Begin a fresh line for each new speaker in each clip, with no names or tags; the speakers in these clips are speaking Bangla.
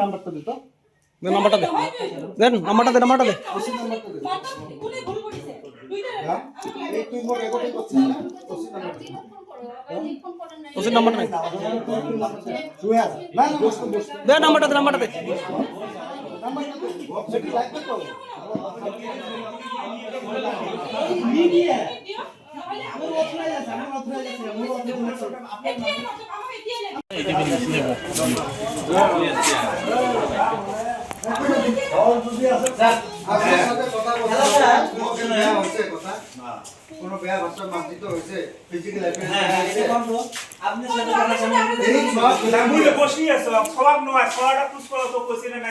নাম্বারটা দিত নাম্বারটা দে দেন নাম্বারটা দে নাম্বারটা দে ওসি নাম্বারটা দে নাম্বারটা দে নাম্বারটা দে
কোনো বেয়া ভাষা মার্জিত হয়েছে ফিজিক্যাল আপনি
বসি আছো সবাক নয় সবাটা পুশ করা তো কইছিল না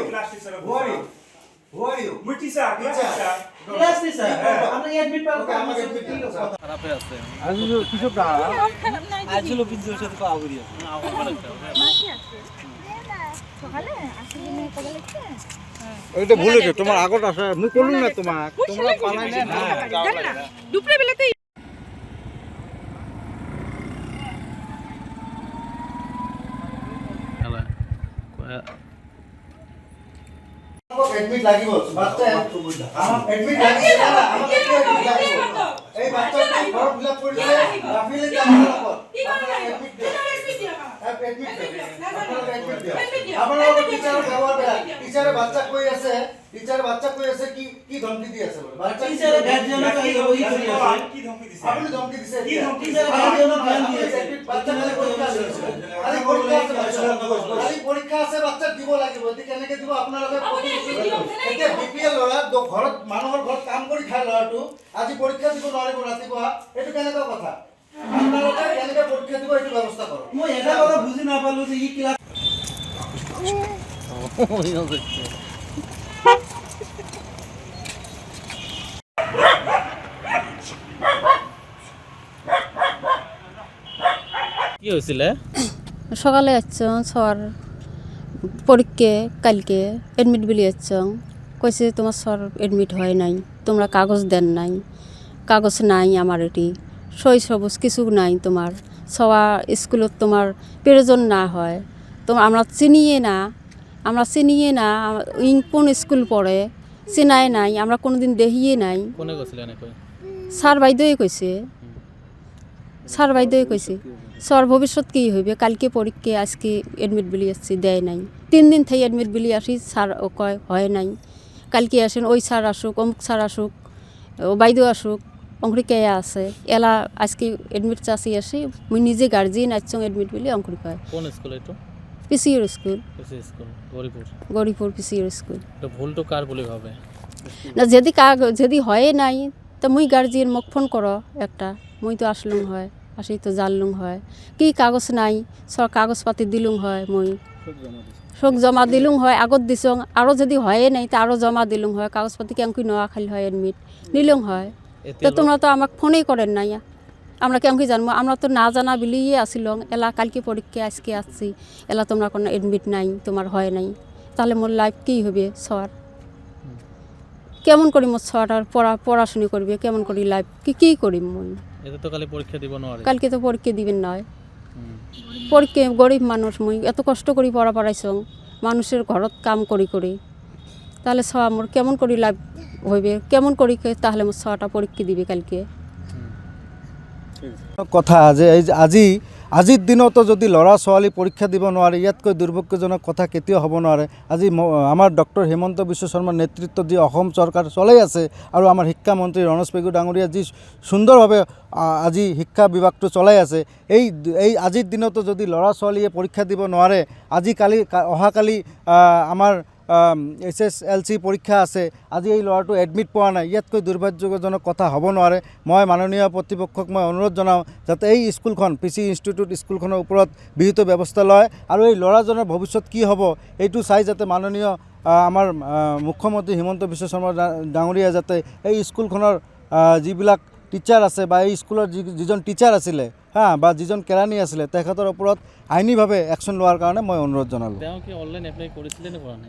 class teacher
Who are you?
মুই টিচার
ক্লাস টিচার আমরা এডমিট পাবো আমাকে
খারাপ আছে
আজ কিসব না
আজ হলো বিজুর সাথে পাওয়া করি আছে
মাসি আছে সকালে আসলে মেয়ে কবে লিখছে
ওইটা ভুলে গেছো তোমার আগত আছে মুই কইলু না তোমাক তোমরা পালাই না
জান না দুপুরে বেলাতে
এডমিট লাগিব বাচ্চা আমার এডমিট লাগিব আমাকে এডমিট লাগিব এই বাচ্চাকে ফর্ম ফিল আপ করলে রাফিলে যাবে কি করে এডমিট দিও আপনারা টিচারের ব্যবহার টিচারের বাচ্চা কই আছে টিচার বাচ্চা কই আছে কি কি ধমকি দি আছে বাচ্চা টিচারের গার্জিয়ান কই ওই করি আছে
কি ধমকি দিছে
আপনি ধমকি দিছে
কি ধমকি
টিচারের গার্জিয়ান ধ্যান দিয়েছে বাচ্চা মানে পরীক্ষা আছে আলি পরীক্ষা আছে বাচ্চা দিব লাগিব এতে কেনেকে দিব আপনারা এতে বিপিএল লৰা ঘৰত মানুহৰ ঘৰত কাম কৰি খাই লৰাটো আজি পৰীক্ষা দিব নোৱাৰিব ৰাতিপুৱা এটো কেনেকা কথা আপনারা কেনেকে পরীক্ষা দিব এটো ব্যবস্থা করো মই এটা কথা বুঝি না পালো যে ই ক্লাস
কি হয়েছিল
সকালে আসছং সর পরীক্ষা কালকে এডমিট বলি আসছং কইছে তোমার সর এডমিট হয় নাই তোমরা কাগজ দেন নাই কাগজ নাই আমার এটি সই সবুজ কিছু নাই তোমার সবা স্কুলত তোমার প্রয়োজন না হয় তোমার আমরা চিনিয়ে না কোন স্কুল পড়ে চিনাই নাই আমরা কোনোদিন দেখিয়ে নাই
কোনে গছিল এনে কই
স্যার বাইদেউয়ে কইছে স্যার ভবিষ্যৎ কি হইবে কালকে পরীক্ষা আজকে এডমিট বলি আসছি দেয় নাই 3 দিন থেকে এডমিট বলি আসি স্যার ও কয় হয় নাই কালকে আসেন ওই স্যার আসুক অমুক স্যার আসুক ও বাইদেউ আসুক অঙ্কুরি কে আছে এলা আজকে এডমিট চাষি আসি মুই নিজে গার্জিয়ান আসছং এডমিট বলি অঙ্কুরি কয়
কোন স্কুল এটা
পিসির স্কুল গরিপুর পিসির স্কুল
তো ভুল তো কার বলে হবে
না যদি হয় নাই তা মুই গার্জিয়ান মোক ফোন করো একটা মুই তো আসলুম হয় আসি তো জানলুম হয় কি কাগজ নাই সব কাগজপাতি দিলুম হয় মুই শোক জমা দিলুম হয় আগত দিছং আরও যদি হয় নাই তা আরও জমা দিলুম হয় কাগজপাতি কেমকি নেওয়া খালি হয় এডমিট নিলুম হয় তো তোমরা তো আমাকে ফোনেই করেন নাই আমরা কেমকি জানবো আমরা তো না জানা বিলিয়ে আসিলং এলা কালকে পরীক্ষা আজকে আসছি এলা তোমরা কোনো এডমিট নাই তোমার হয় নাই তাহলে মোর লাইফ কী হবে সর কেমন করি মোর সরটার পড়াশুনি করবে কেমন করি লাইফ কি করি মই
এটা তো কালকে পরীক্ষা দিব না
কালকে তো পরীক্ষা দিবেন নয় পরীক্ষা গরিব মানুষ মই এত কষ্ট করি পড়াইছং মানুষের ঘরত কাম করি তাহলে ছ মোর কেমন করি লাইফ হইবে কেমন করি তাহলে মোর ছটা পরীক্ষা দিবে কালকে
কথা যে আজিৰ দিনত যদি ল'ৰা ছোৱালী পৰীক্ষা দিব নোৱাৰে ইয়াতকৈ দুৰ্ভাগ্যজনক কথা কেতিয়াও হ'ব নোৱাৰে আজি আমাৰ ডক্টৰ হিমন্ত বিশ্ব শৰ্মাৰ নেতৃত্বত যি অসম চৰকাৰ চলাই আছে আৰু আমাৰ শিক্ষামন্ত্ৰী ৰমেশ পেগু ডাঙৰীয়া যি সুন্দৰভাৱে আজি শিক্ষা বিভাগটো চলাই আছে এই আজিৰ দিনতো যদি ল'ৰা ছোৱালীয়ে পৰীক্ষা দিব নোৱাৰে অহাকালি আমাৰ SSLC পরীক্ষা আছে আজি এই ল'ৰাটো এডমিট পোৱা নাই ইয়াতকৈ দুৰ্ভাগ্যজনক কথা হ'ব নোৱাৰে মই মাননীয় কৰ্তৃপক্ষক মই অনুৰোধ জনাওঁ যাতে এই স্কুলখন PC ইনষ্টিটিউট স্কুলখনৰ ওপৰত বিহিত ব্যৱস্থা লয় আৰু এই ল'ৰাজনৰ ভৱিষ্যত কি হ'ব এইটো চাই যাতে মাননীয় আমাৰ মুখ্যমন্ত্ৰী হিমন্ত বিশ্ব শৰ্মা ডাঙৰীয়া যাতে এই স্কুলখনৰ যিবিলাক টিচাৰ আছে বা এই স্কুলৰ যিজন টিচাৰ আছিলে বা যিজন কেৰাণী আছিলে তেখেতৰ ওপৰত আইনীভাৱে একশ্যন লোৱাৰ কাৰণে মই অনুৰোধ জনালোঁ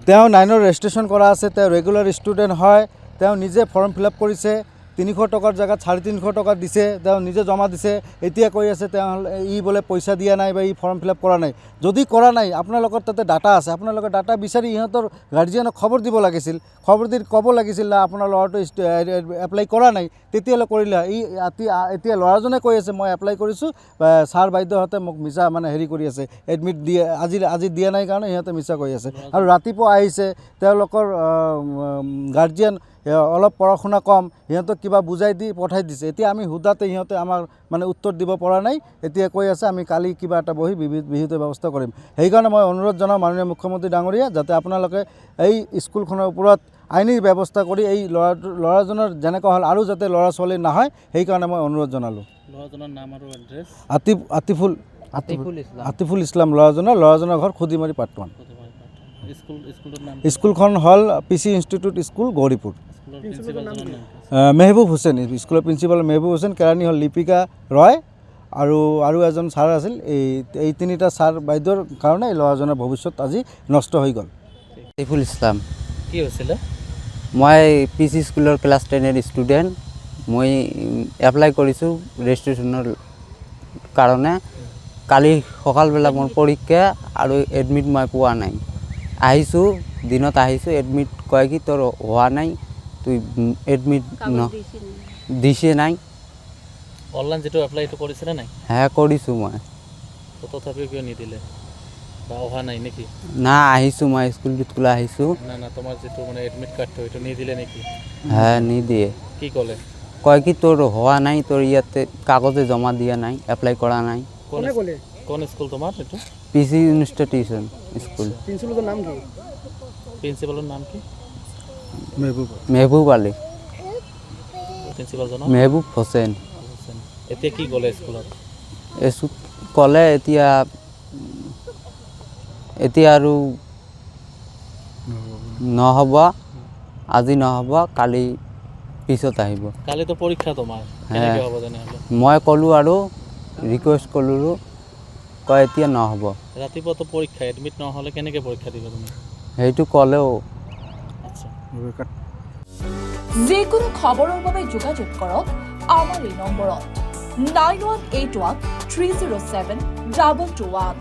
তেওঁ 9ৰ ৰেজিষ্ট্ৰেশ্যন কৰা আছে তেওঁ ৰেগুলাৰ ষ্টুডেণ্ট হয় তেওঁ নিজে ফৰ্ম ফিল আপ কৰিছে 300 টকাৰ জেগাত 350 টকা দিছে, তেওঁ নিজে জমা দিছে। এতিয়া কৈ আছে তেওঁ ই বোলে পইচা দিয়া নাই বা ই ফৰ্ম ফিল আপ কৰা নাই। যদি কৰা নাই আপোনালোকৰ তাতে ডাটা আছে, আপোনালোকে ডাটা বিচাৰি ইহঁতৰ গাৰ্জিয়ানক খবৰ দিব লাগিছিল, খবৰ দি ক'ব লাগিছিল না আপোনাৰ ল'ৰাটো এপ্লাই কৰা নাই, তেতিয়াহ'লে কৰিলে। এতিয়া ল'ৰাজনে কৈ আছে মই এপ্লাই কৰিছোঁ, ছাৰ বাইদেউহঁতে মোক মিছা মানে হেৰি কৰি আছে, এডমিট দিয়ে আজি দিয়া নাই কাৰণে সিহঁতে মিছা কৈ আছে। আৰু ৰাতিপুৱা আহিছে তেওঁলোকৰ গাৰ্জিয়ান অলপ পঢ়া শুনা কম, সিহঁতক কিবা বুজাই দি পঠাই দিছে। এতিয়া আমি সোধাতে সিহঁতে আমাৰ মানে উত্তৰ দিব পৰা নাই। এতিয়া কৈ আছে আমি কালি কিবা এটা বহি বিহিত ব্যৱস্থা কৰিম। সেইকাৰণে মই অনুৰোধ জনাওঁ মাননীয় মুখ্যমন্ত্ৰী ডাঙৰীয়া, যাতে আপোনালোকে এই স্কুলখনৰ ওপৰত আইনী ব্যৱস্থা কৰি এই ল'ৰাজনৰ যেনেকুৱা হ'ল আৰু যাতে ল'ৰা ছোৱালী নহয়, সেইকাৰণে মই অনুৰোধ জনালোঁ।
ল'ৰাজনৰ নাম আৰু এড্ৰেছ?
আতিফুল ইছলাম ল'ৰাজনৰ ঘৰ খুদিমাৰী পাৰ্ট 1। স্কুলখন হ'ল PC institute school Gauripur. Mehboob Hussain, স্কুলৰ প্ৰিন্সিপাল মেহবুব হুছেইন, কেৰাণী হ'ল লিপিকা ৰয়, আৰু এজন ছাৰ আছিল। এই তিনিটা ছাৰ বাইদেউৰ কাৰণে এই ল'ৰাজনৰ ভৱিষ্যত আজি নষ্ট হৈ গ'ল।
আতিফুল ইছলাম।
কি হৈছিলে?
মই PC স্কুলৰ ক্লাছ 10ৰ ষ্টুডেণ্ট। মই এপ্লাই কৰিছোঁ ৰেজিষ্ট্ৰেশ্যনৰ কাৰণে। কালি সকালবেলা মোৰ পৰীক্ষা আৰু এডমিট মই পোৱা নাই। আহিছোঁ দিনত আহিছোঁ, এডমিট কয় কি তোৰ হোৱা নাই, তুই এডমিট দিছে নাই।
অনলাইন যিটো এপ্লাই এইটো কৰিছিলে নাই?
হ্যাঁ কৰিছোঁ মই।
তথাপিও কিয় নিদিলে বা অহা নাই নেকি?
না আহিছোঁ মই স্কুল বিস্কুল আহিছোঁ।
না তোমাৰ যিটো মানে এডমিট কাৰ্ডটো সেইটো নিদিলে নেকি?
হ্যাঁ নিদিয়ে।
কি ক'লে?
কয় কি তোৰ হোৱা নাই, তোৰ ইয়াতে কাগজে জমা দিয়া নাই, এপ্লাই কৰা নাই।
কোন স্কুল তোমাৰ এইটো?
PC institution school.
প্ৰিন্সিপালৰ নাম কি? প্ৰিন্সিপালৰ নাম কি?
মেহবুব আলী।
প্ৰিন্সিপালজনৰ?
মেহবুব হুছেইন।
এতিয়া কি ক'লে স্কুলত?
ক'লে এতিয়া আৰু নহ'ব, আজি নহ'ব, কালি পিছত আহিব।
কালিতো পৰীক্ষা তোমাৰ, কেনেকৈ হ'ব তেনেহ'লে?
মই ক'লোঁ আৰু ৰিকুৱেষ্ট কৰিলোঁ, কয় এতিয়া নহ'ব।
ৰাতিপুৱাতো পৰীক্ষা, এডমিট নহ'লে কেনেকৈ পৰীক্ষা দিবা তুমি?
সেইটো ক'লেও।
আচ্ছা।
যিকোনো খবৰৰ বাবে যোগাযোগ কৰক আমাৰ এই নম্বৰত 9181 307 2221।